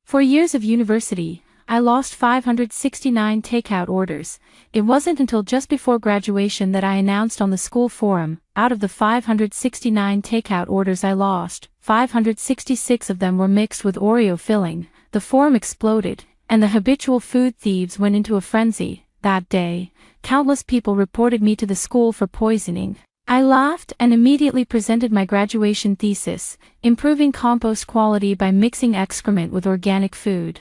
For years of university, I lost 569 takeout orders. It wasn't until just before graduation that I announced on the school forum, out of the 569 takeout orders I lost, 566 of them were mixed with Oreo filling. The forum exploded, and the habitual food thieves went into a frenzy. That day, countless people reported me to the school for poisoning. I laughed and immediately presented my graduation thesis, improving compost quality by mixing excrement with organic food.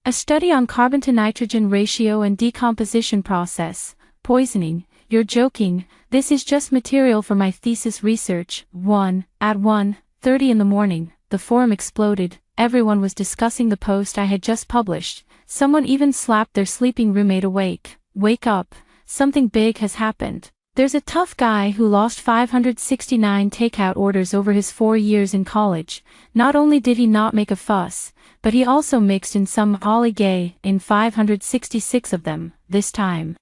A study on carbon-to-nitrogen ratio and decomposition process. Poisoning. You're joking, this is just material for my thesis research. At 1:30 in the morning, the forum exploded. Everyone was discussing the post I had just published. Someone even slapped their sleeping roommate awake. Wake up, something big has happened. There's a tough guy who lost 569 takeout orders over his 4 years in college. Not only did he not make a fuss, but he also mixed in some gay in 566 of them, this time.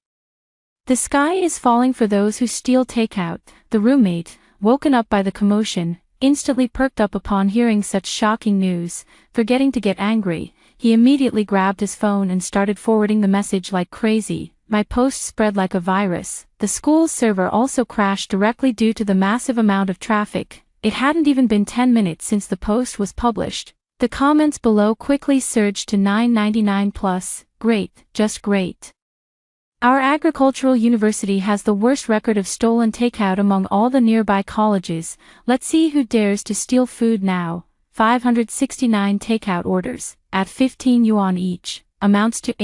The sky is falling for those who steal takeout. The roommate, woken up by the commotion, instantly perked up upon hearing such shocking news. Forgetting to get angry, he immediately grabbed his phone and started forwarding the message like crazy. My post spread like a virus. The school's server also crashed directly due to the massive amount of traffic. It hadn't even been 10 minutes since the post was published. The comments below quickly surged to 999 plus. Great, just great. Our agricultural university has the worst record of stolen takeout among all the nearby colleges. Let's see who dares to steal food now. 569 takeout orders, at 15 yuan each, amounts to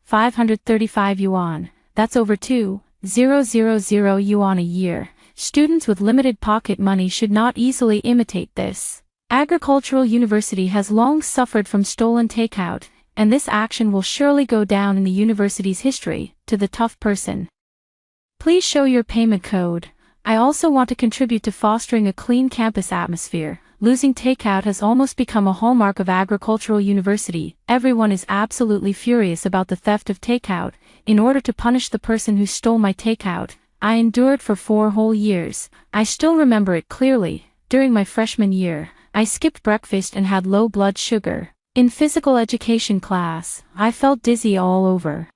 535 yuan. That's over 2,000 yuan a year. Students with limited pocket money should not easily imitate this. Agricultural University has long suffered from stolen takeout, and this action will surely go down in the university's history. To the tough person, please show your payment code. I also want to contribute to fostering a clean campus atmosphere. Losing takeout has almost become a hallmark of Agricultural University. Everyone is absolutely furious about the theft of takeout. In order to punish the person who stole my takeout, I endured for 4 whole years. I still remember it clearly. During my freshman year, I skipped breakfast and had low blood sugar. In physical education class, I felt dizzy all over.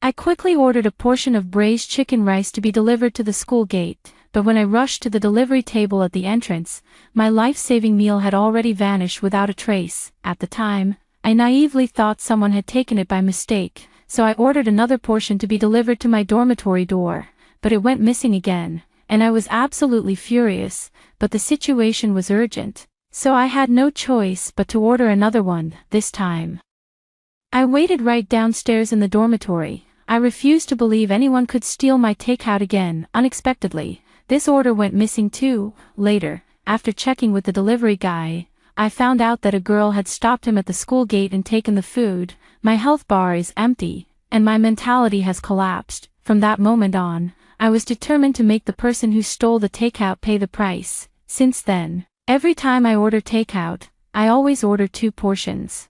I quickly ordered a portion of braised chicken rice to be delivered to the school gate, but when I rushed to the delivery table at the entrance, my life-saving meal had already vanished without a trace. At the time, I naively thought someone had taken it by mistake, so I ordered another portion to be delivered to my dormitory door, but it went missing again, and I was absolutely furious, but the situation was urgent, so I had no choice but to order another one, this time. I waited right downstairs in the dormitory. I refused to believe anyone could steal my takeout again. Unexpectedly, this order went missing too. Later, after checking with the delivery guy, I found out that a girl had stopped him at the school gate and taken the food. My health bar is empty, and my mentality has collapsed. From that moment on, I was determined to make the person who stole the takeout pay the price. Since then, every time I order takeout, I always order 2 portions.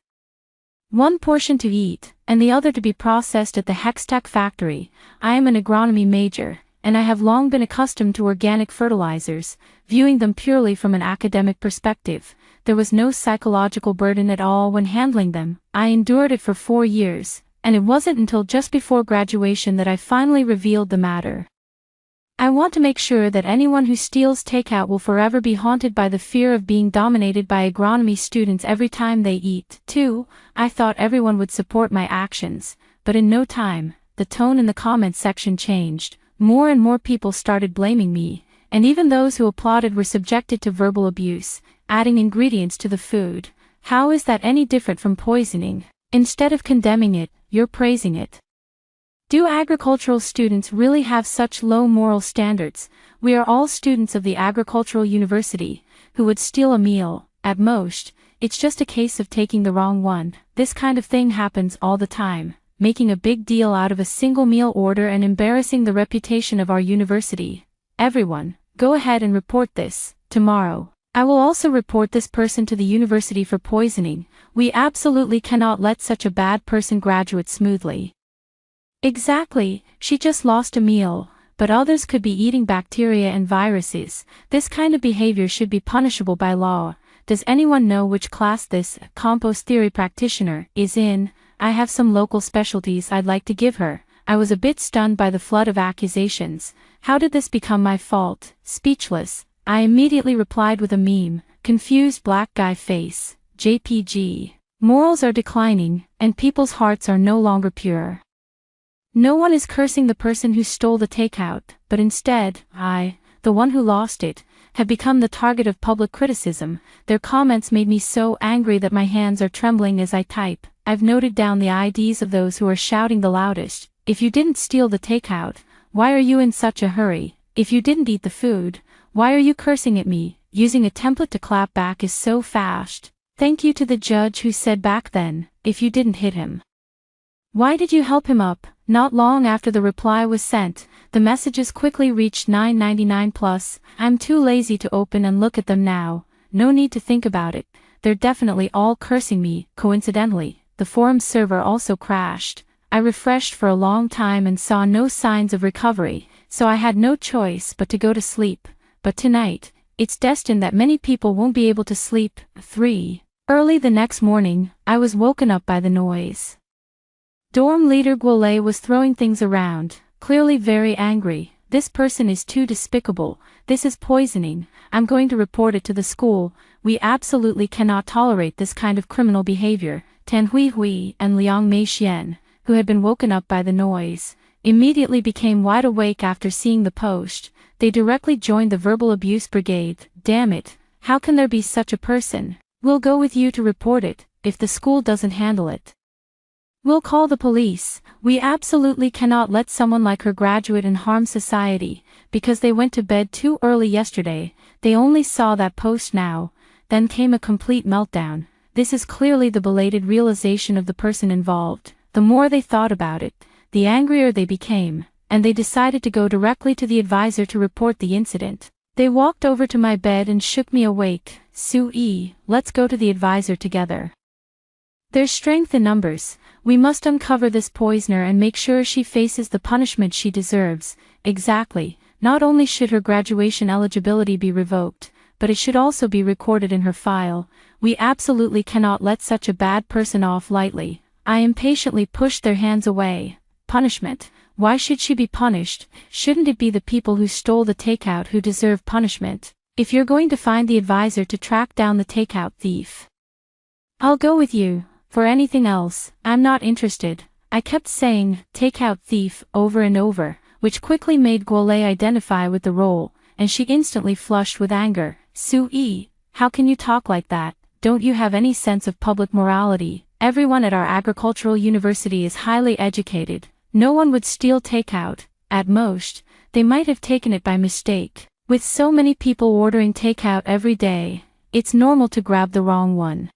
1 portion to eat, and the other to be processed at the Hextech factory. I am an agronomy major, and I have long been accustomed to organic fertilizers, viewing them purely from an academic perspective. There was no psychological burden at all when handling them. I endured it for 4 years, and it wasn't until just before graduation that I finally revealed the matter. I want to make sure that anyone who steals takeout will forever be haunted by the fear of being dominated by agronomy students every time they eat. 2. I thought everyone would support my actions, but in no time, the tone in the comments section changed. More and more people started blaming me, and even those who applauded were subjected to verbal abuse, adding ingredients to the food. How is that any different from poisoning? Instead of condemning it, you're praising it. Do agricultural students really have such low moral standards? We are all students of the Agricultural University, who would steal a meal. At most, it's just a case of taking the wrong one. This kind of thing happens all the time, making a big deal out of a single meal order and embarrassing the reputation of our university. Everyone, go ahead and report this. Tomorrow, I will also report this person to the university for poisoning. We absolutely cannot let such a bad person graduate smoothly. Exactly, she just lost a meal, but others could be eating bacteria and viruses. This kind of behavior should be punishable by law. Does anyone know which class this compost theory practitioner is in? I have some local specialties I'd like to give her. I was a bit stunned by the flood of accusations. How did this become my fault? Speechless, I immediately replied with a meme, confused black guy face, JPG. Morals are declining, and people's hearts are no longer pure. No one is cursing the person who stole the takeout, but instead, I, the one who lost it, have become the target of public criticism. Their comments made me so angry that my hands are trembling as I type. I've noted down the IDs of those who are shouting the loudest. If you didn't steal the takeout, why are you in such a hurry? If you didn't eat the food, why are you cursing at me? Using a template to clap back is so fast. Thank you to the judge who said back then, if you didn't hit him. Why did you help him up? Not long after the reply was sent, the messages quickly reached 999 plus. I'm too lazy to open and look at them now. No need to think about it. They're definitely all cursing me. Coincidentally, the forum server also crashed. I refreshed for a long time and saw no signs of recovery, so I had no choice but to go to sleep. But tonight, it's destined that many people won't be able to sleep. 3. Early the next morning, I was woken up by the noise. Dorm leader Guole was throwing things around, clearly very angry. This person is too despicable. This is poisoning. I'm going to report it to the school. We absolutely cannot tolerate this kind of criminal behavior. Tan Hui and Liang Meixian, who had been woken up by the noise, immediately became wide awake after seeing the post. They directly joined the verbal abuse brigade. Damn it, how can there be such a person? We'll go with you to report it, if the school doesn't handle it. We'll call the police. We absolutely cannot let someone like her graduate and harm society, because they went to bed too early yesterday. They only saw that post now. Then came a complete meltdown. This is clearly the belated realization of the person involved. The more they thought about it, the angrier they became, and they decided to go directly to the advisor to report the incident. They walked over to my bed and shook me awake. Sui, let's go to the advisor together. There's strength in numbers. We must uncover this poisoner and make sure she faces the punishment she deserves. Exactly. Not only should her graduation eligibility be revoked, but it should also be recorded in her file. We absolutely cannot let such a bad person off lightly. I impatiently pushed their hands away. Punishment? Why should she be punished? Shouldn't it be the people who stole the takeout who deserve punishment? If you're going to find the advisor to track down the takeout thief, I'll go with you. For anything else, I'm not interested. I kept saying, takeout thief, over and over, which quickly made Guole identify with the role, and she instantly flushed with anger. Sui, how can you talk like that? Don't you have any sense of public morality? Everyone at our agricultural university is highly educated. No one would steal takeout. At most, they might have taken it by mistake. With so many people ordering takeout every day, it's normal to grab the wrong one.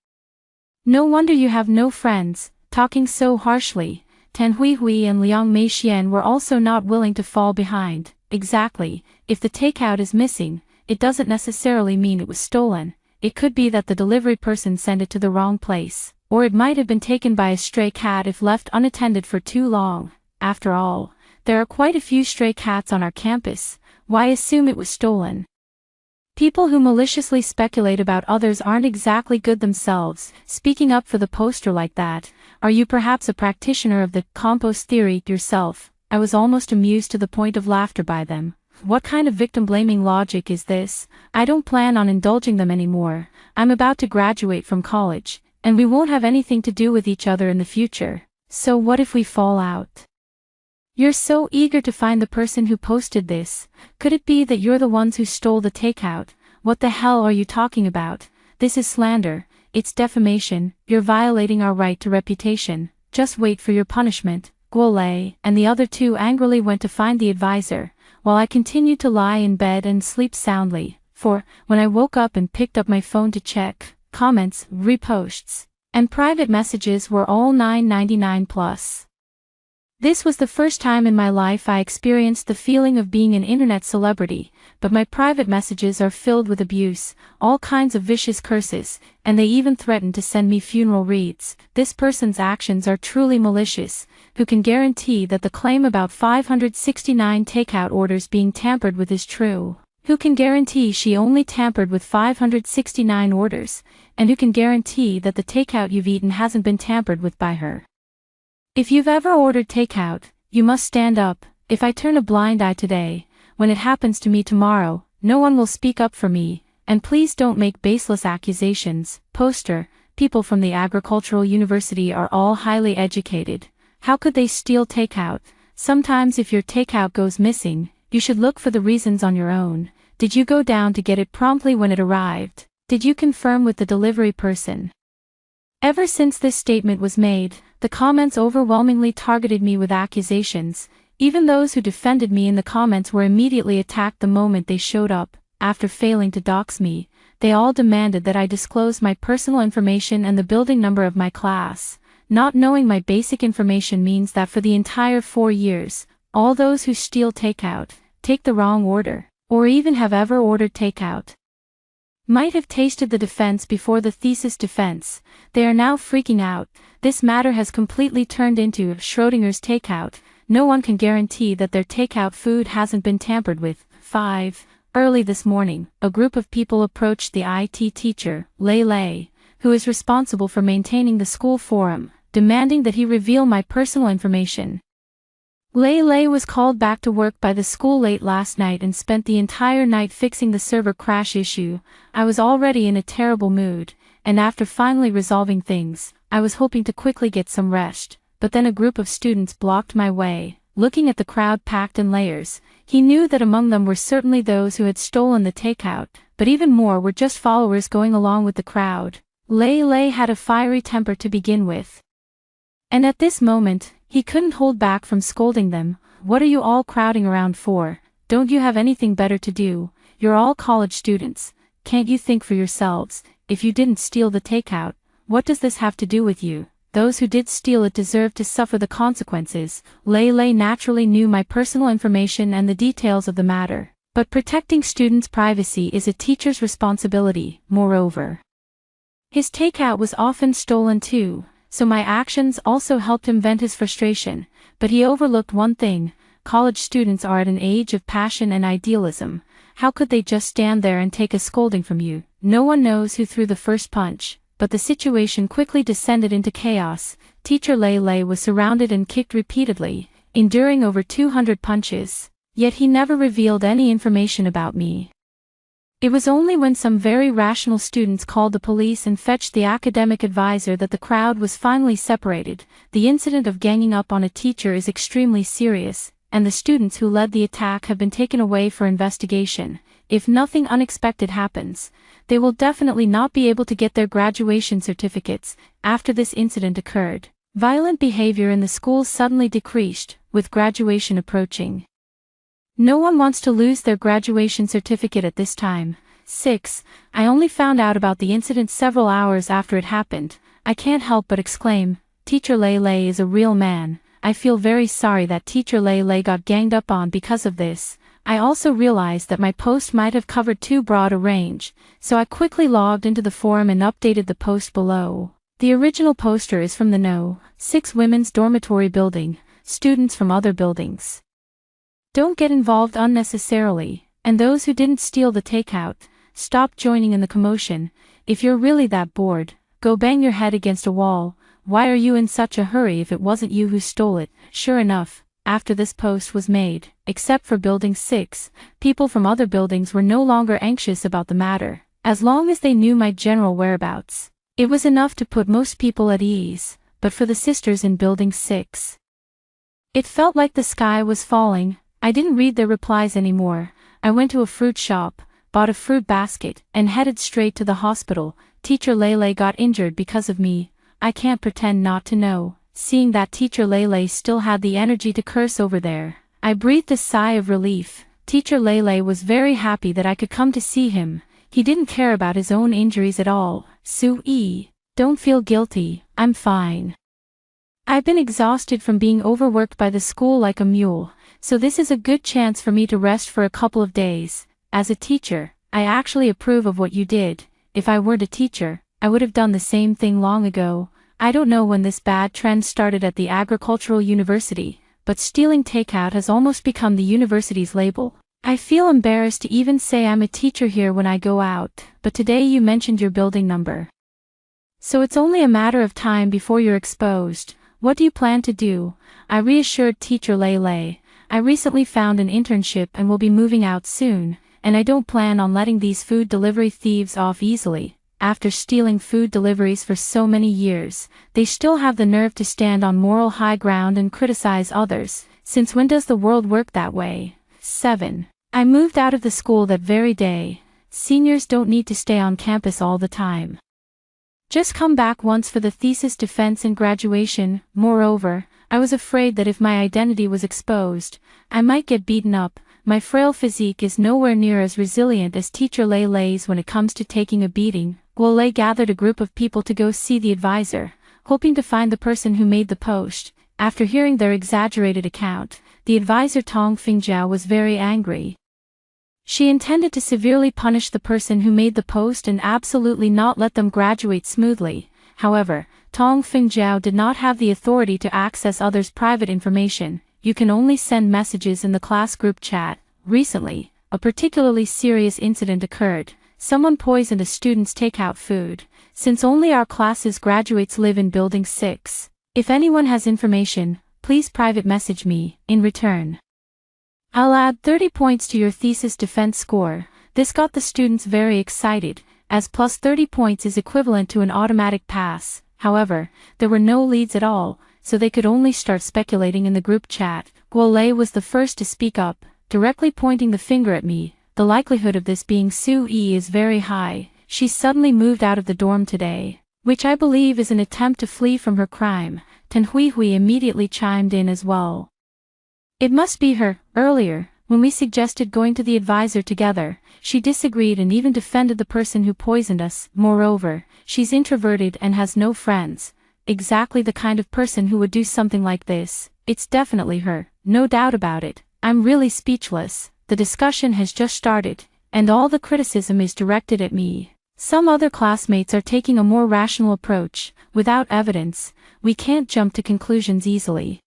No wonder you have no friends. Talking so harshly, Tan Hui and Liang Meixian were also not willing to fall behind. Exactly, if the takeout is missing, it doesn't necessarily mean it was stolen. It could be that the delivery person sent it to the wrong place, or it might have been taken by a stray cat if left unattended for too long. After all, there are quite a few stray cats on our campus. Why assume it was stolen? People who maliciously speculate about others aren't exactly good themselves. Speaking up for the poster like that, are you perhaps a practitioner of the compost theory yourself? I was almost amused to the point of laughter by them. What kind of victim-blaming logic is this? I don't plan on indulging them anymore. I'm about to graduate from college, and we won't have anything to do with each other in the future. So what if we fall out? You're so eager to find the person who posted this. Could it be that you're the ones who stole the takeout? What the hell are you talking about? This is slander. It's defamation. You're violating our right to reputation. Just wait for your punishment. Guole and the other two angrily went to find the advisor, while I continued to lie in bed and sleep soundly. For, when I woke up and picked up my phone to check, comments, reposts, and private messages were all 999 plus. This was the first time in my life I experienced the feeling of being an internet celebrity, but my private messages are filled with abuse, all kinds of vicious curses, and they even threaten to send me funeral wreaths. This person's actions are truly malicious. Who can guarantee that the claim about 569 takeout orders being tampered with is true? Who can guarantee she only tampered with 569 orders, and who can guarantee that the takeout you've eaten hasn't been tampered with by her? If you've ever ordered takeout, you must stand up. If I turn a blind eye today, when it happens to me tomorrow, no one will speak up for me, and please don't make baseless accusations. Poster, people from the agricultural university are all highly educated. How could they steal takeout? Sometimes if your takeout goes missing, you should look for the reasons on your own. Did you go down to get it promptly when it arrived? Did you confirm with the delivery person? Ever since this statement was made, the comments overwhelmingly targeted me with accusations. Even those who defended me in the comments were immediately attacked the moment they showed up. After failing to dox me, they all demanded that I disclose my personal information and the building number of my class. Not knowing my basic information means that for the entire 4 years, all those who steal takeout, take the wrong order, or even have ever ordered takeout, might have tasted the defense before the thesis defense. They are now freaking out. This matter has completely turned into Schrodinger's takeout. No one can guarantee that their takeout food hasn't been tampered with. 5. Early this morning, a group of people approached the IT teacher, Lei, who is responsible for maintaining the school forum, demanding that he reveal my personal information. Lei was called back to work by the school late last night and spent the entire night fixing the server crash issue. I was already in a terrible mood, and after finally resolving things, I was hoping to quickly get some rest, but then a group of students blocked my way. Looking at the crowd packed in layers, he knew that among them were certainly those who had stolen the takeout, but even more were just followers going along with the crowd. Lei had a fiery temper to begin with, and at this moment, he couldn't hold back from scolding them. What are you all crowding around for? Don't you have anything better to do? You're all college students. Can't you think for yourselves? If you didn't steal the takeout, what does this have to do with you? Those who did steal it deserve to suffer the consequences. Lei naturally knew my personal information and the details of the matter, but protecting students' privacy is a teacher's responsibility. Moreover, his takeout was often stolen too, so my actions also helped him vent his frustration. But he overlooked one thing: college students are at an age of passion and idealism. How could they just stand there and take a scolding from you? No one knows who threw the first punch, but the situation quickly descended into chaos. Teacher Lei was surrounded and kicked repeatedly, enduring over 200 punches, yet he never revealed any information about me. It was only when some very rational students called the police and fetched the academic advisor that the crowd was finally separated. The incident of ganging up on a teacher is extremely serious, and the students who led the attack have been taken away for investigation. If nothing unexpected happens, they will definitely not be able to get their graduation certificates. After this incident occurred, violent behavior in the school suddenly decreased, with graduation approaching. No one wants to lose their graduation certificate at this time. 6. I only found out about the incident several hours after it happened. I can't help but exclaim, Teacher Lei is a real man. I feel very sorry that Teacher Lei got ganged up on because of this. I also realized that my post might have covered too broad a range, so I quickly logged into the forum and updated the post below. The original poster is from the No. 6 Women's Dormitory building. Students from other buildings, don't get involved unnecessarily, and those who didn't steal the takeout, stop joining in the commotion. If you're really that bored, go bang your head against a wall. Why are you in such a hurry if it wasn't you who stole it? Sure enough, after this post was made, except for Building 6, people from other buildings were no longer anxious about the matter. As long as they knew my general whereabouts, it was enough to put most people at ease. But for the sisters in Building 6, it felt like the sky was falling. I didn't read their replies anymore. I went to a fruit shop, bought a fruit basket, and headed straight to the hospital. Teacher Lei got injured because of me. I can't pretend not to know. Seeing that Teacher Lei still had the energy to curse over there, I breathed a sigh of relief. Teacher Lei was very happy that I could come to see him. He didn't care about his own injuries at all. Sue, don't feel guilty, I'm fine. I've been exhausted from being overworked by the school like a mule, so this is a good chance for me to rest for a couple of days. As a teacher, I actually approve of what you did. If I weren't a teacher, I would have done the same thing long ago. I don't know when this bad trend started at the agricultural university, but stealing takeout has almost become the university's label. I feel embarrassed to even say I'm a teacher here when I go out, but today you mentioned your building number. So it's only a matter of time before you're exposed. What do you plan to do? I reassured teacher Lele. I recently found an internship and will be moving out soon, and I don't plan on letting these food delivery thieves off easily. After stealing food deliveries for so many years, they still have the nerve to stand on moral high ground and criticize others. Since when does the world work that way? 7. I moved out of the school that very day. Seniors don't need to stay on campus all the time. Just come back once for the thesis defense and graduation. Moreover, I was afraid that if my identity was exposed, I might get beaten up. My frail physique is nowhere near as resilient as teacher Lele's when it comes to taking a beating. Lele gathered a group of people to go see the advisor, hoping to find the person who made the post. After hearing their exaggerated account, the advisor Tong Fingjiao was very angry. She intended to severely punish the person who made the post and absolutely not let them graduate smoothly. However, Tong Fingjiao did not have the authority to access others' private information. You can only send messages in the class group chat. Recently, a particularly serious incident occurred. Someone poisoned a student's takeout food. Since only our class's graduates live in Building 6, if anyone has information, please private message me. In return, I'll add 30 points to your thesis defense score. This got the students very excited, as plus 30 points is equivalent to an automatic pass. However, there were no leads at all, so they could only start speculating in the group chat. Guolei was the first to speak up, directly pointing the finger at me. The likelihood of this being Su Yi is very high. She suddenly moved out of the dorm today, which I believe is an attempt to flee from her crime. Tan Hui immediately chimed in as well. It must be her. Earlier, when we suggested going to the advisor together, she disagreed and even defended the person who poisoned us. Moreover, she's introverted and has no friends. Exactly the kind of person who would do something like this. It's definitely her, no doubt about it. I'm really speechless. The discussion has just started, and all the criticism is directed at me. Some other classmates are taking a more rational approach. Without evidence, we can't jump to conclusions easily.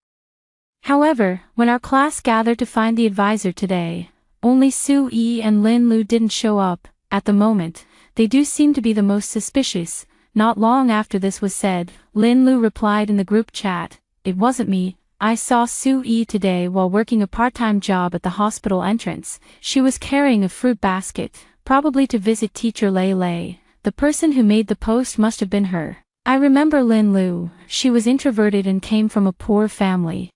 However, when our class gathered to find the advisor today, only Su Yi and Lin Lu didn't show up. At the moment, they do seem to be the most suspicious. Not long after this was said, Lin Lu replied in the group chat, "It wasn't me. I saw Su Yi today while working a part-time job at the hospital entrance. She was carrying a fruit basket, probably to visit teacher Lei. The person who made the post must have been her. I remember Lin Lu. She was introverted and came from a poor family.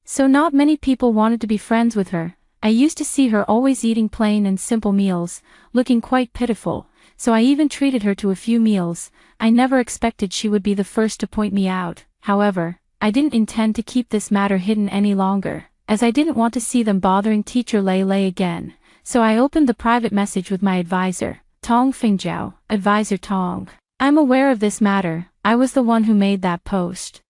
So not many people wanted to be friends with her. I used to see her always eating plain and simple meals, looking quite pitiful, so I even treated her to a few meals. I never expected she would be the first to point me out. However, I didn't intend to keep this matter hidden any longer, as I didn't want to see them bothering teacher Lei again, so I opened the private message with my advisor, Tong Fingjiao. Advisor Tong, I'm aware of this matter. I was the one who made that post.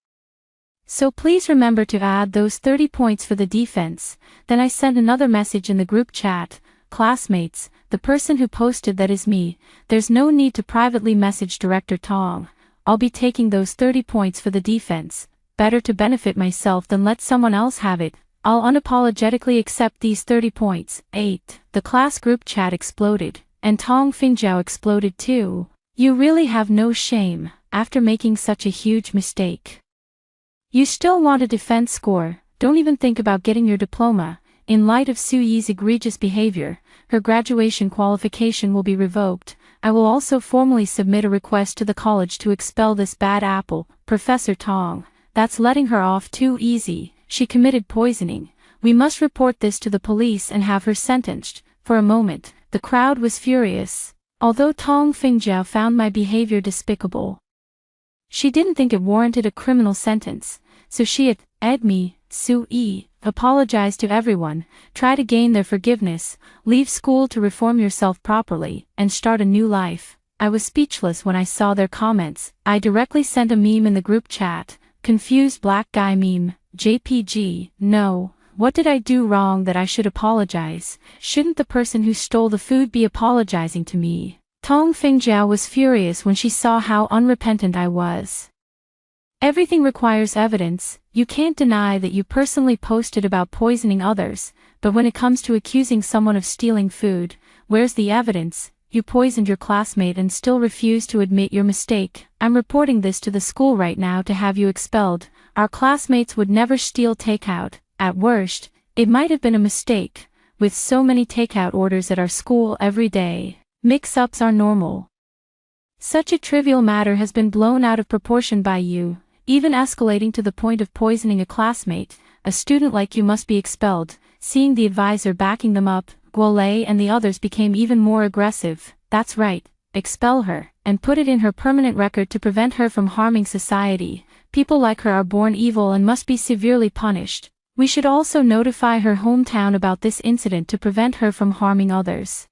So please remember to add those 30 points for the defense." Then I sent another message in the group chat, "Classmates, the person who posted that is me. There's no need to privately message Director Tong. I'll be taking those 30 points for the defense. Better to benefit myself than let someone else have it. I'll unapologetically accept these 30 points. 8. The class group chat exploded, and Tong Fingjiao exploded too. You really have no shame, after making such a huge mistake. You still want a defense score. Don't even think about getting your diploma. In light of Su Yi's egregious behavior, her graduation qualification will be revoked. I will also formally submit a request to the college to expel this bad apple." Professor Tong, that's letting her off too easy. She committed poisoning. We must report this to the police and have her sentenced. For a moment, the crowd was furious. Although Tong Fingjiao found my behavior despicable, she didn't think it warranted a criminal sentence, so she had me. Su Yi, apologize to everyone, try to gain their forgiveness, leave school to reform yourself properly, and start a new life. I was speechless when I saw their comments. I directly sent a meme in the group chat, confused black guy meme, JPG. No, what did I do wrong that I should apologize? Shouldn't the person who stole the food be apologizing to me? Tong Fingjiao was furious when she saw how unrepentant I was. Everything requires evidence. You can't deny that you personally posted about poisoning others. but when it comes to accusing someone of stealing food, where's the evidence? You poisoned your classmate and still refuse to admit your mistake. I'm reporting this to the school right now to have you expelled. Our classmates would never steal takeout. At worst, it might have been a mistake. With so many takeout orders at our school every day, mix-ups are normal. Such a trivial matter has been blown out of proportion by you, even escalating to the point of poisoning a classmate. A student like you must be expelled. Seeing the advisor backing them up, Guolei and the others became even more aggressive. That's right, expel her, and put it in her permanent record to prevent her from harming society. People like her are born evil and must be severely punished. We should also notify her hometown about this incident to prevent her from harming others.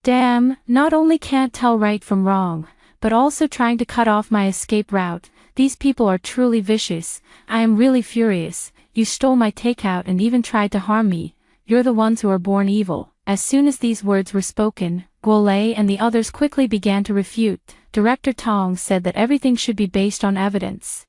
Damn, not only can't tell right from wrong, but also trying to cut off my escape route. These people are truly vicious. I am really furious. You stole my takeout and even tried to harm me. You're the ones who are born evil. As soon as these words were spoken, Guolei and the others quickly began to refute. Director Tong said that everything should be based on evidence.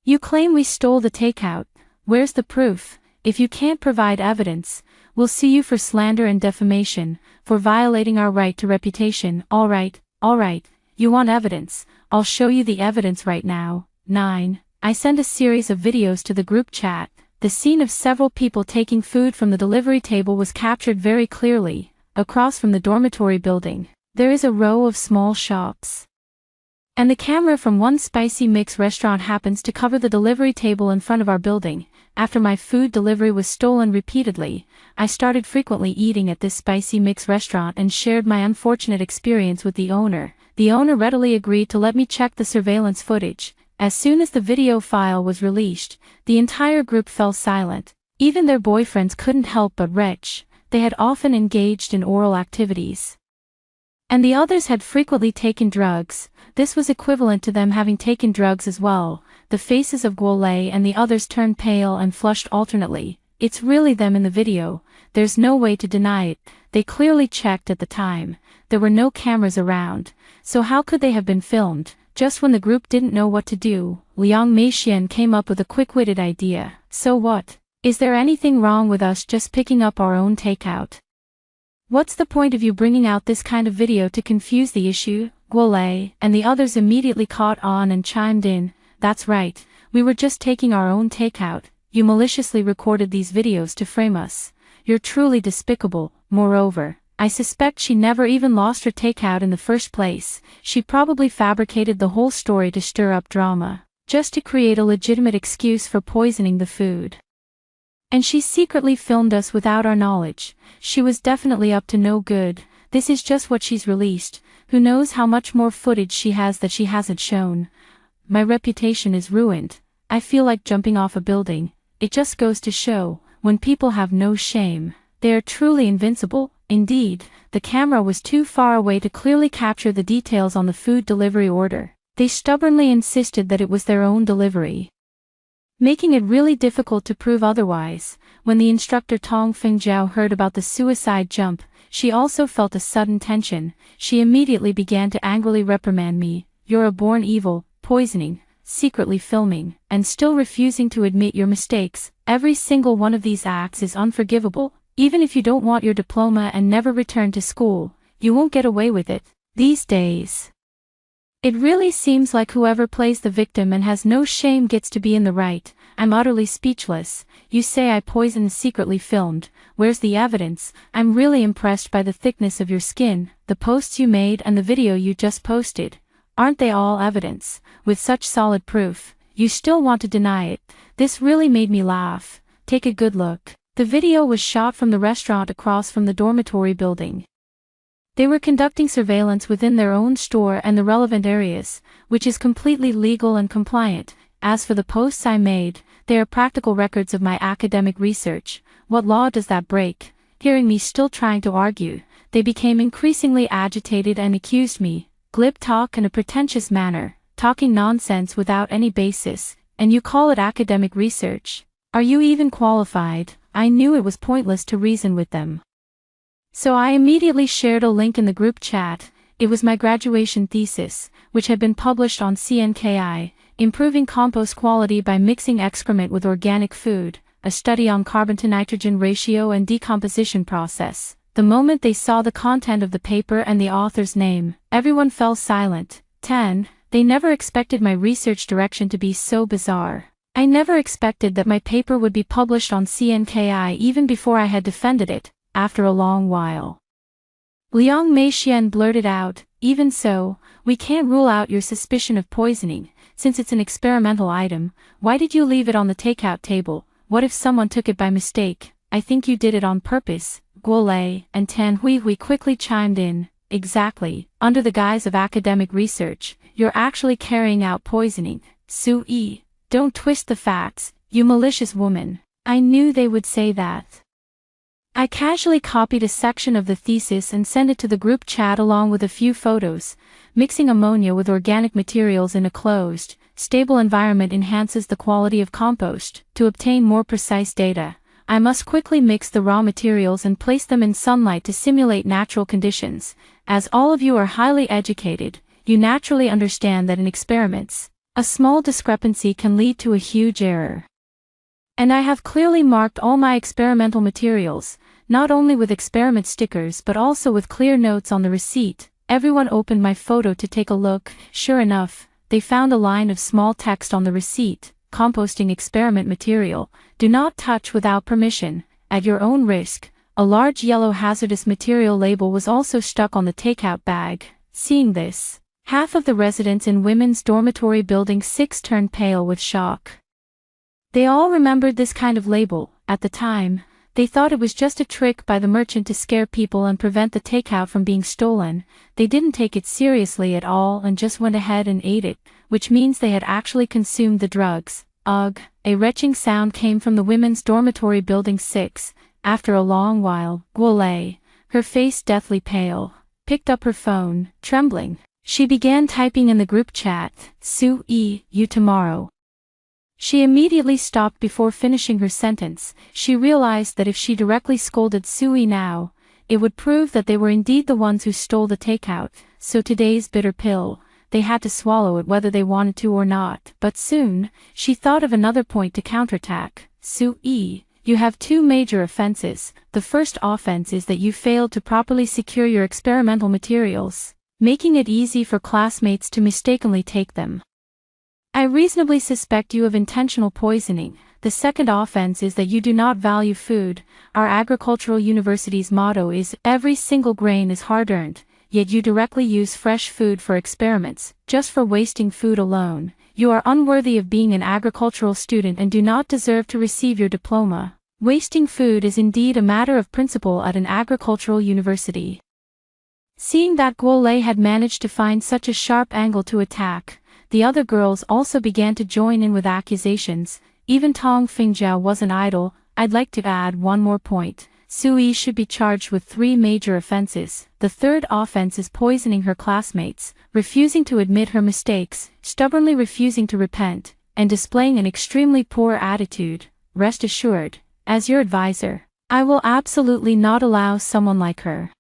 You claim we stole the takeout. Where's the proof? If you can't provide evidence, we'll sue you for slander and defamation, for violating our right to reputation. All right. You want evidence? I'll show you the evidence right now. 9. I sent a series of videos to the group chat. The scene of several people taking food from the delivery table was captured very clearly. Across from the dormitory building, there is a row of small shops. And the camera from one spicy mix restaurant happens to cover the delivery table in front of our building. After my food delivery was stolen repeatedly, I started frequently eating at this spicy mix restaurant and shared my unfortunate experience with the owner. The owner readily agreed to let me check the surveillance footage. As soon as the video file was released, the entire group fell silent. Even their boyfriends couldn't help but retch. They had often engaged in oral activities. And the others had frequently taken drugs. This was equivalent to them having taken drugs as well. The faces of Guolei and the others turned pale and flushed alternately. It's really them in the video. There's no way to deny it. They clearly checked at the time. There were no cameras around. So how could they have been filmed? Just when the group didn't know what to do, Liang Meixian came up with a quick-witted idea. So what? Is there anything wrong with us just picking up our own takeout? What's the point of you bringing out this kind of video to confuse the issue? Guolei and the others immediately caught on and chimed in. That's right, we were just taking our own takeout. You maliciously recorded these videos to frame us. You're truly despicable. Moreover, I suspect she never even lost her takeout in the first place. She probably fabricated the whole story to stir up drama, just to create a legitimate excuse for poisoning the food. And she secretly filmed us without our knowledge. She was definitely up to no good. This is just what she's released. Who knows how much more footage she has that she hasn't shown. My reputation is ruined. I feel like jumping off a building. It just goes to show, when people have no shame, they are truly invincible. Indeed, the camera was too far away to clearly capture the details on the food delivery order. They stubbornly insisted that it was their own delivery, making it really difficult to prove otherwise. When the instructor Tong Fengjiao heard about the suicide jump, she also felt a sudden tension. She immediately began to angrily reprimand me. You're a born evil, poisoning, secretly filming, and still refusing to admit your mistakes. Every single one of these acts is unforgivable. Even if you don't want your diploma and never return to school, you won't get away with it. These days, it really seems like whoever plays the victim and has no shame gets to be in the right. I'm utterly speechless. You say I poisoned secretly filmed. Where's the evidence? I'm really impressed by the thickness of your skin. The posts you made and the video you just posted. Aren't they all evidence? With such solid proof, you still want to deny it. This really made me laugh. Take a good look. The video was shot from the restaurant across from the dormitory building. They were conducting surveillance within their own store and the relevant areas, which is completely legal and compliant. As for the posts I made, they are practical records of my academic research. What law does that break? Hearing me still trying to argue, they became increasingly agitated and accused me. Glib talk in a pretentious manner, talking nonsense without any basis, and you call it academic research? Are you even qualified? I knew it was pointless to reason with them. So I immediately shared a link in the group chat. It was my graduation thesis, which had been published on CNKI, Improving Compost Quality by Mixing Excrement with Organic Food. a study on carbon-to-nitrogen ratio and decomposition process. The moment they saw the content of the paper and the author's name, everyone fell silent. 10. They never expected my research direction to be so bizarre. I never expected that my paper would be published on CNKI even before I had defended it, after a long while. Liang Meixian blurted out, "Even so, we can't rule out your suspicion of poisoning, since it's an experimental item. Why did you leave it on the takeout table? What if someone took it by mistake? I think you did it on purpose." Guo Lei and Tan Huihui quickly chimed in. "Exactly, under the guise of academic research, you're actually carrying out poisoning. Su Yi, don't twist the facts, you malicious woman." I knew they would say that. I casually copied a section of the thesis and sent it to the group chat along with a few photos. Mixing ammonia with organic materials in a closed, stable environment enhances the quality of compost. To obtain more precise data, I must quickly mix the raw materials and place them in sunlight to simulate natural conditions. As all of you are highly educated, you naturally understand that in experiments, a small discrepancy can lead to a huge error. And I have clearly marked all my experimental materials, not only with experiment stickers but also with clear notes on the receipt. Everyone opened my photo to take a look. Sure enough, they found a line of small text on the receipt: composting experiment material, do not touch without permission, at your own risk. A large yellow hazardous material label was also stuck on the takeout bag. Seeing this, half of the residents in women's dormitory building 6 turned pale with shock. They all remembered this kind of label. At the time, they thought it was just a trick by the merchant to scare people and prevent the takeout from being stolen. They didn't take it seriously at all and just went ahead and ate it, which means they had actually consumed the drugs. Ugh, a retching sound came from the women's dormitory building 6. After a long while, Guo Lei, her face deathly pale, picked up her phone, trembling. She began typing in the group chat, "Su Yi, you tomorrow." She immediately stopped before finishing her sentence. She realized that if she directly scolded Sui now, it would prove that they were indeed the ones who stole the takeout. So today's bitter pill, they had to swallow it whether they wanted to or not. But soon, she thought of another point to counterattack. "Sui, you have 2 major offenses. The first offense is that you failed to properly secure your experimental materials, making it easy for classmates to mistakenly take them. I reasonably suspect you of intentional poisoning. The second offense is that you do not value food. Our agricultural university's motto is, every single grain is hard-earned, yet you directly use fresh food for experiments, just for wasting food alone. You are unworthy of being an agricultural student and do not deserve to receive your diploma. Wasting food is indeed a matter of principle at an agricultural university." Seeing that Guo Lei had managed to find such a sharp angle to attack, the other girls also began to join in with accusations. Even Tong Fingjiao wasn't idle. "I'd like to add one more point. Sui should be charged with 3 major offenses. The third offense is poisoning her classmates, refusing to admit her mistakes, stubbornly refusing to repent, and displaying an extremely poor attitude. Rest assured, as your advisor, I will absolutely not allow someone like her,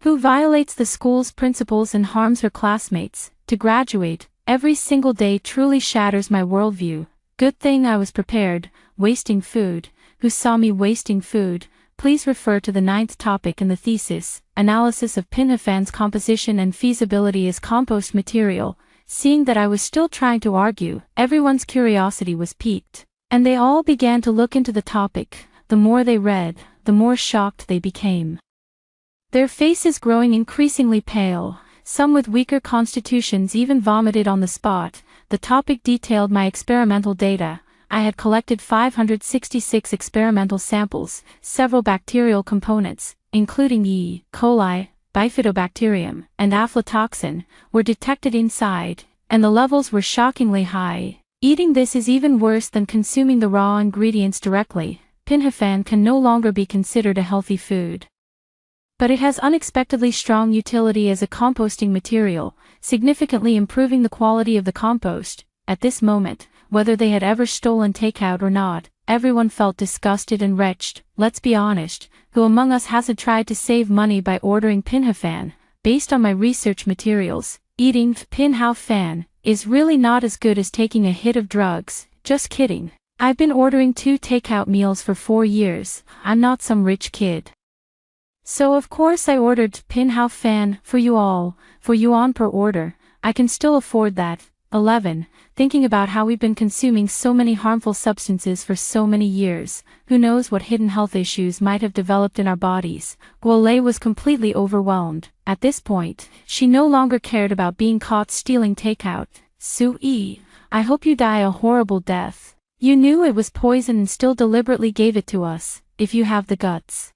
who violates the school's principles and harms her classmates, to graduate. Every single day truly shatters my worldview. Good thing I was prepared." Wasting food. Who saw me wasting food? Please refer to the 9th topic in the thesis, analysis of pinhafan's composition and feasibility as compost material. Seeing that I was still trying to argue, everyone's curiosity was piqued, and they all began to look into the topic. The more they read, the more shocked they became, their faces growing increasingly pale. Some with weaker constitutions even vomited on the spot. The topic detailed my experimental data. I had collected 566 experimental samples. Several bacterial components, including E. coli, bifidobacterium, and aflatoxin, were detected inside, and the levels were shockingly high. Eating this is even worse than consuming the raw ingredients directly. Pinhafan can no longer be considered a healthy food, but it has unexpectedly strong utility as a composting material, significantly improving the quality of the compost. At this moment, whether they had ever stolen takeout or not, everyone felt disgusted and wretched. Let's be honest, who among us hasn't tried to save money by ordering pinhafan? Based on my research materials, eating pinhao fan is really not as good as taking a hit of drugs. Just kidding. I've been ordering 2 takeout meals for 4 years, I'm not some rich kid. So of course I ordered Pinhao Fan for you all, for yuan per order, I can still afford that. 11. Thinking about how we've been consuming so many harmful substances for so many years, who knows what hidden health issues might have developed in our bodies. Guolei was completely overwhelmed. At this point, she no longer cared about being caught stealing takeout. Sui, I hope you die a horrible death. You knew it was poison and still deliberately gave it to us, if you have the guts.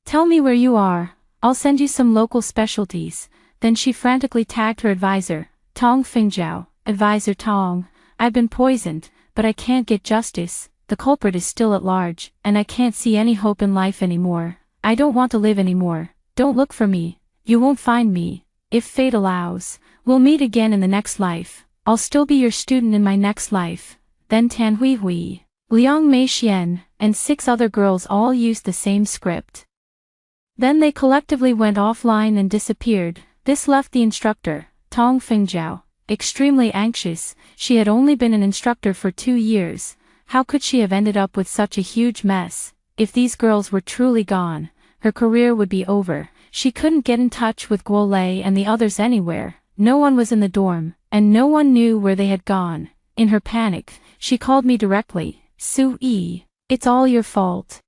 Tell me where you are, I'll send you some local specialties. Then she frantically tagged her advisor, Tong Fingzhao. Advisor Tong, I've been poisoned, but I can't get justice, the culprit is still at large, and I can't see any hope in life anymore. I don't want to live anymore, don't look for me, you won't find me, if fate allows, we'll meet again in the next life, I'll still be your student in my next life. Then Tan Hui Hui, Liang Mei Xian, and 6 other girls all used the same script. Then they collectively went offline and disappeared. This left the instructor, Tong Fingzhao, extremely anxious. She had only been an instructor for 2 years. How could she have ended up with such a huge mess? If these girls were truly gone, her career would be over. She couldn't get in touch with Guolei and the others anywhere. No one was in the dorm, and no one knew where they had gone. In her panic, she called me directly. Sui, it's all your fault.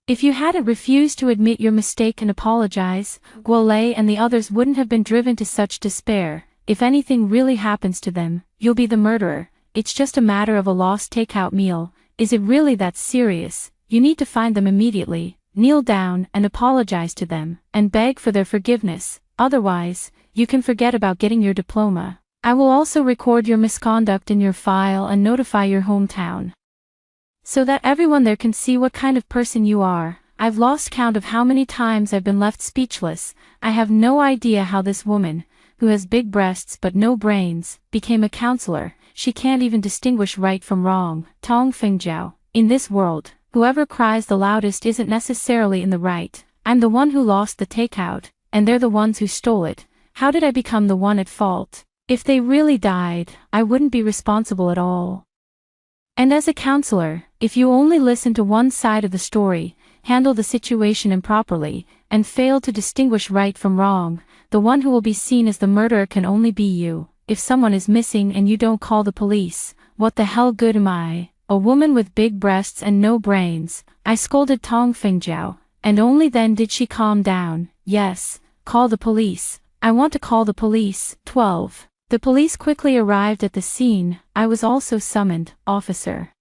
If you hadn't refused to admit your mistake and apologize, Guolei and the others wouldn't have been driven to such despair. If anything really happens to them, you'll be the murderer. It's just a matter of a lost takeout meal. Is it really that serious? You need to find them immediately, kneel down and apologize to them, and beg for their forgiveness. Otherwise, you can forget about getting your diploma. I will also record your misconduct in your file and notify your hometown, so that everyone there can see what kind of person you are. I've lost count of how many times I've been left speechless. I have no idea how this woman, who has big breasts but no brains, became a counselor. She can't even distinguish right from wrong. Tong Fingzhao, in this world, whoever cries the loudest isn't necessarily in the right. I'm the one who lost the takeout, and they're the ones who stole it. How did I become the one at fault? If they really died, I wouldn't be responsible at all. And as a counselor, if you only listen to one side of the story, handle the situation improperly, and fail to distinguish right from wrong, the one who will be seen as the murderer can only be you. If someone is missing and you don't call the police, what the hell good am I? A woman with big breasts and no brains. I scolded Tong Fingzhao, and only then did she calm down. Yes, call the police. I want to call the police. 12. The police quickly arrived at the scene. I was also summoned. Officer,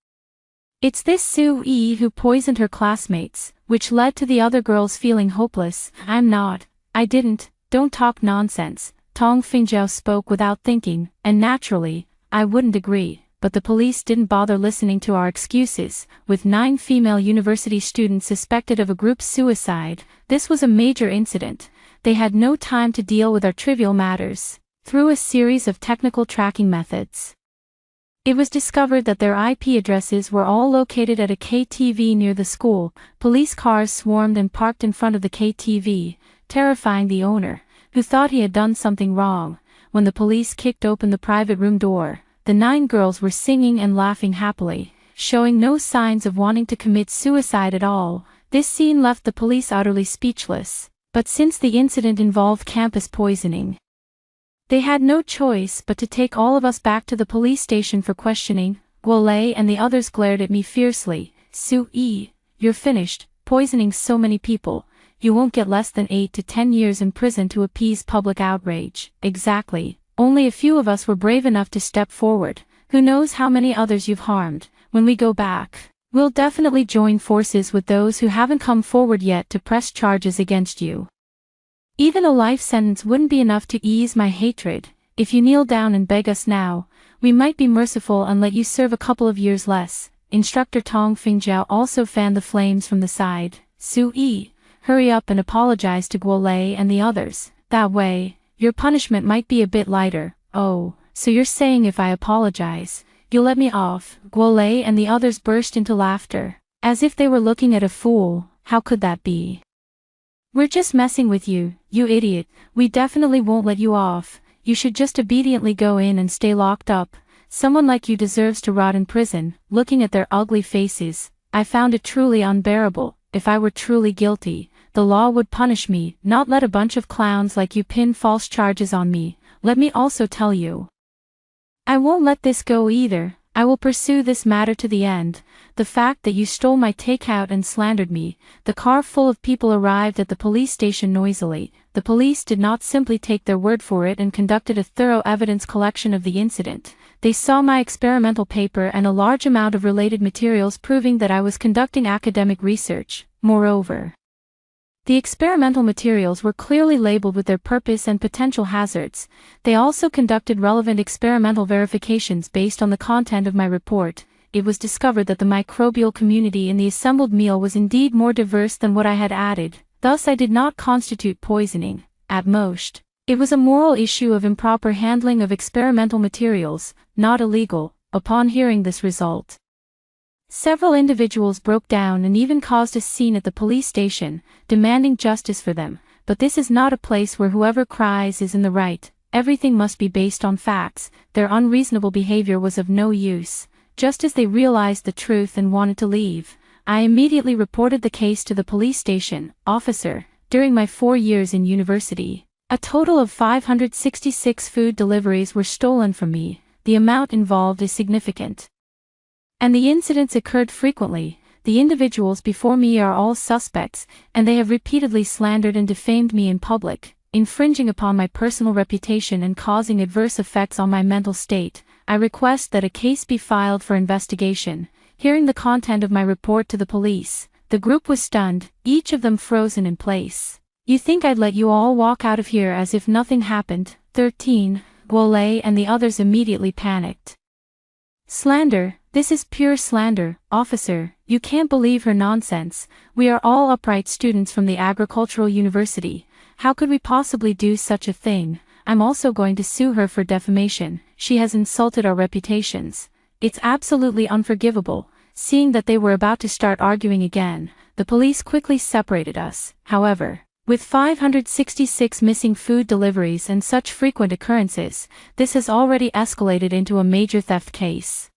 it's this Sui who poisoned her classmates, which led to the other girls feeling hopeless. I'm not. I didn't. Don't talk nonsense. Tong Fingzhao spoke without thinking, and naturally, I wouldn't agree, but the police didn't bother listening to our excuses. With 9 female university students suspected of a group suicide, this was a major incident. They had no time to deal with our trivial matters. Through a series of technical tracking methods, it was discovered that their IP addresses were all located at a KTV near the school. Police cars swarmed and parked in front of the KTV, terrifying the owner, who thought he had done something wrong. When the police kicked open the private room door, the 9 girls were singing and laughing happily, showing no signs of wanting to commit suicide at all. This scene left the police utterly speechless. But since the incident involved campus poisoning, they had no choice but to take all of us back to the police station for questioning. Guolei and the others glared at me fiercely. Sui, you're finished, poisoning so many people. You won't get less than 8 to 10 years in prison to appease public outrage. Exactly. Only a few of us were brave enough to step forward. Who knows how many others you've harmed. When we go back, we'll definitely join forces with those who haven't come forward yet to press charges against you. Even a life sentence wouldn't be enough to ease my hatred. If you kneel down and beg us now, we might be merciful and let you serve a couple of years less. Instructor Tong Fingzhao also fanned the flames from the side. Sui, hurry up and apologize to Guolei and the others. That way, your punishment might be a bit lighter. Oh, so you're saying if I apologize, you'll let me off? Guolei and the others burst into laughter, as if they were looking at a fool. How could that be? We're just messing with you, you idiot. We definitely won't let you off. You should just obediently go in and stay locked up. Someone like you deserves to rot in prison. Looking at their ugly faces, I found it truly unbearable. If I were truly guilty, the law would punish me, not let a bunch of clowns like you pin false charges on me. Let me also tell you, I won't let this go either. I will pursue this matter to the end. The fact that you stole my takeout and slandered me. The car full of people arrived at the police station noisily. The police did not simply take their word for it and conducted a thorough evidence collection of the incident. They saw my experimental paper and a large amount of related materials proving that I was conducting academic research. Moreover, the experimental materials were clearly labeled with their purpose and potential hazards. They also conducted relevant experimental verifications based on the content of my report. It was discovered that the microbial community in the assembled meal was indeed more diverse than what I had added. Thus I did not constitute poisoning. At most, it was a moral issue of improper handling of experimental materials, not illegal. Upon hearing this result, several individuals broke down and even caused a scene at the police station, demanding justice for them. But this is not a place where whoever cries is in the right. Everything must be based on facts. Their unreasonable behavior was of no use. Just as they realized the truth and wanted to leave, I immediately reported the case to the police station officer. During my 4 years in university, a total of 566 food deliveries were stolen from me. The amount involved is significant, and the incidents occurred frequently. The individuals before me are all suspects, and they have repeatedly slandered and defamed me in public, infringing upon my personal reputation and causing adverse effects on my mental state. I request that a case be filed for investigation. Hearing the content of my report to the police, the group was stunned, each of them frozen in place. You think I'd let you all walk out of here as if nothing happened? 13. Guole and the others immediately panicked. Slander. This is pure slander, officer. You can't believe her nonsense. We are all upright students from the agricultural university. How could we possibly do such a thing? I'm also going to sue her for defamation. She has insulted our reputations. It's absolutely unforgivable. Seeing that they were about to start arguing again, the police quickly separated us. However, with 566 missing food deliveries and such frequent occurrences, this has already escalated into a major theft case.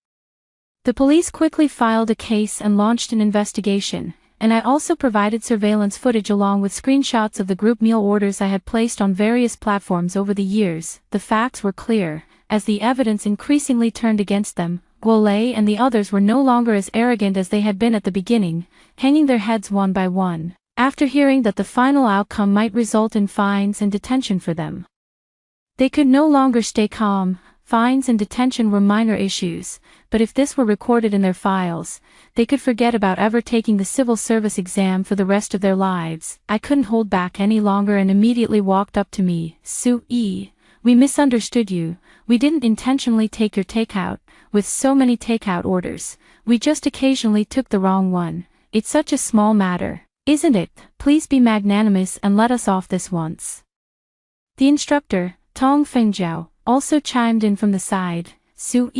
The police quickly filed a case and launched an investigation, and I also provided surveillance footage along with screenshots of the group meal orders I had placed on various platforms over the years. The facts were clear. As the evidence increasingly turned against them, Guole and the others were no longer as arrogant as they had been at the beginning, hanging their heads one by one, after hearing that the final outcome might result in fines and detention for them. They could no longer stay calm. Fines and detention were minor issues, but if this were recorded in their files, they could forget about ever taking the civil service exam for the rest of their lives. I couldn't hold back any longer and immediately walked up to me. Sue, we misunderstood you. We didn't intentionally take your takeout. With so many takeout orders, we just occasionally took the wrong one. It's such a small matter, isn't it? Please be magnanimous and let us off this once. The instructor, Tong Fengjiao, also chimed in from the side. Sue,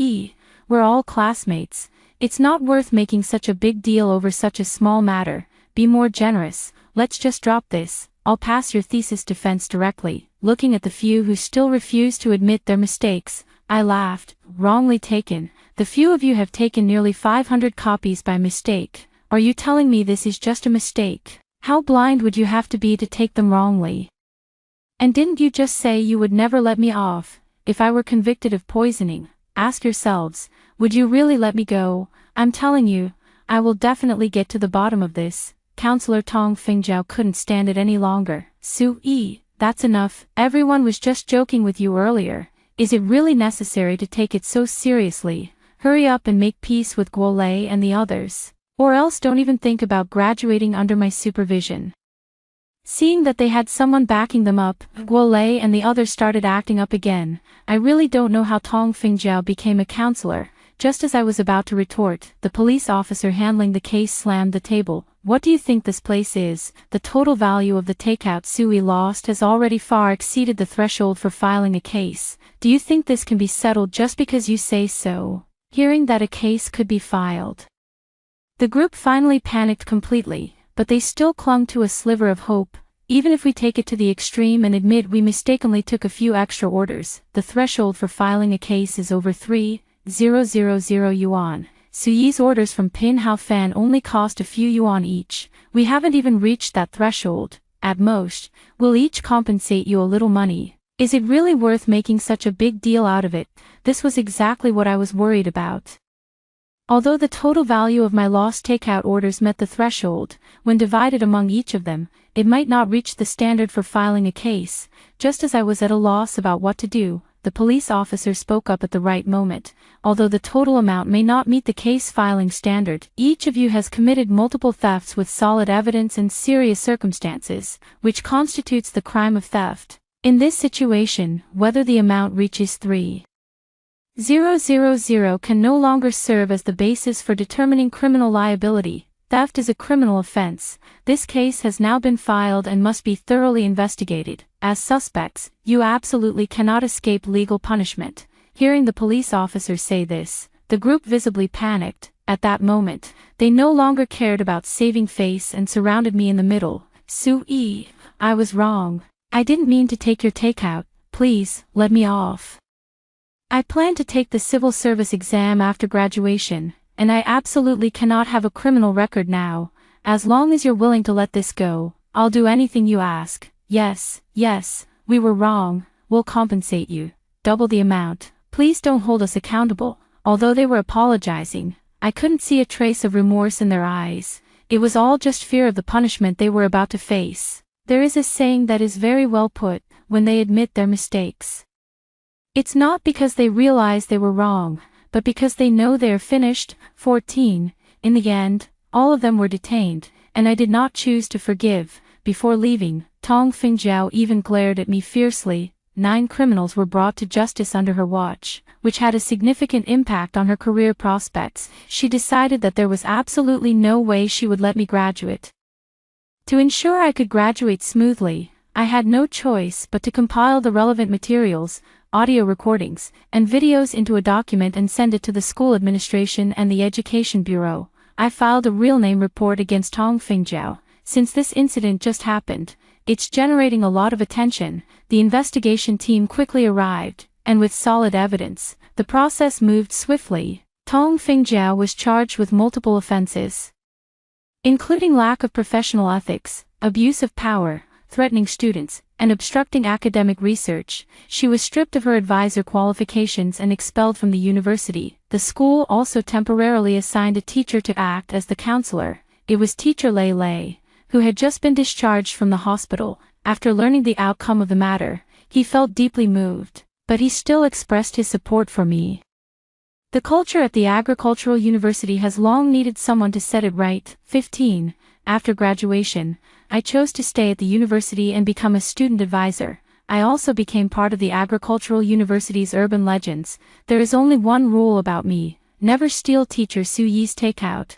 we're all classmates. It's not worth making such a big deal over such a small matter. Be more generous. Let's just drop this. I'll pass your thesis defense directly. Looking at the few who still refuse to admit their mistakes, I laughed. Wrongly taken. The few of you have taken nearly 500 copies by mistake. Are you telling me this is just a mistake? How blind would you have to be to take them wrongly? And didn't you just say you would never let me off? If I were convicted of poisoning, ask yourselves, would you really let me go? I'm telling you, I will definitely get to the bottom of this. Counselor Tong Fengjiao couldn't stand it any longer. Sue, that's enough. Everyone was just joking with you earlier. Is it really necessary to take it so seriously? Hurry up and make peace with Guole and the others. Or else don't even think about graduating under my supervision. Seeing that they had someone backing them up, Guole and the others started acting up again. I really don't know how Tong Fengjiao became a counselor. Just as I was about to retort, the police officer handling the case slammed the table. What do you think this place is? The total value of the takeout Sui lost has already far exceeded the threshold for filing a case. Do you think this can be settled just because you say so? Hearing that a case could be filed, the group finally panicked completely, but they still clung to a sliver of hope. Even if we take it to the extreme and admit we mistakenly took a few extra orders, the threshold for filing a case is over 3. 000 yuan. Suyi's orders from Pin Hao Fan only cost a few yuan each. We haven't even reached that threshold. At most, we'll each compensate you a little money. Is it really worth making such a big deal out of it? This was exactly what I was worried about. Although the total value of my lost takeout orders met the threshold, when divided among each of them, it might not reach the standard for filing a case. Just as I was at a loss about what to do, the police officer spoke up at the right moment. Although the total amount may not meet the case filing standard, each of you has committed multiple thefts with solid evidence and serious circumstances, which constitutes the crime of theft. In this situation, whether the amount reaches 3,000 can no longer serve as the basis for determining criminal liability. Theft is a criminal offense. This case has now been filed and must be thoroughly investigated. As suspects, you absolutely cannot escape legal punishment. Hearing the police officer say this, the group visibly panicked. At that moment, they no longer cared about saving face and surrounded me in the middle. Sui, I was wrong. I didn't mean to take your takeout. Please, let me off. I plan to take the civil service exam after graduation, and I absolutely cannot have a criminal record now. As long as you're willing to let this go, I'll do anything you ask. Yes, we were wrong. We'll compensate you. Double the amount. Please don't hold us accountable. Although they were apologizing, I couldn't see a trace of remorse in their eyes. It was all just fear of the punishment they were about to face. There is a saying that is very well put: when they admit their mistakes, it's not because they realize they were wrong, but because they know they are finished. 14. In the end, all of them were detained, and I did not choose to forgive. Before leaving, Tong Fingjiao even glared at me fiercely. 9 criminals were brought to justice under her watch, which had a significant impact on her career prospects. She decided that there was absolutely no way she would let me graduate. To ensure I could graduate smoothly, I had no choice but to compile the relevant materials, audio recordings, and videos into a document and send it to the school administration and the education bureau. I filed a real name report against Tong Fingjiao. Since this incident just happened, it's generating a lot of attention. The investigation team quickly arrived, and with solid evidence, the process moved swiftly. Tong Fingjiao was charged with multiple offenses, including lack of professional ethics, abuse of power, threatening students, and obstructing academic research. She was stripped of her advisor qualifications and expelled from the university. The school also temporarily assigned a teacher to act as the counselor. It was teacher Lei Lei, who had just been discharged from the hospital. After learning the outcome of the matter, he felt deeply moved, but he still expressed his support for me. The culture at the agricultural university has long needed someone to set it right. 15. After graduation, I chose to stay at the university and become a student advisor. I also became part of the agricultural university's urban legends. There is only one rule about me: never steal teacher Su Yi's takeout.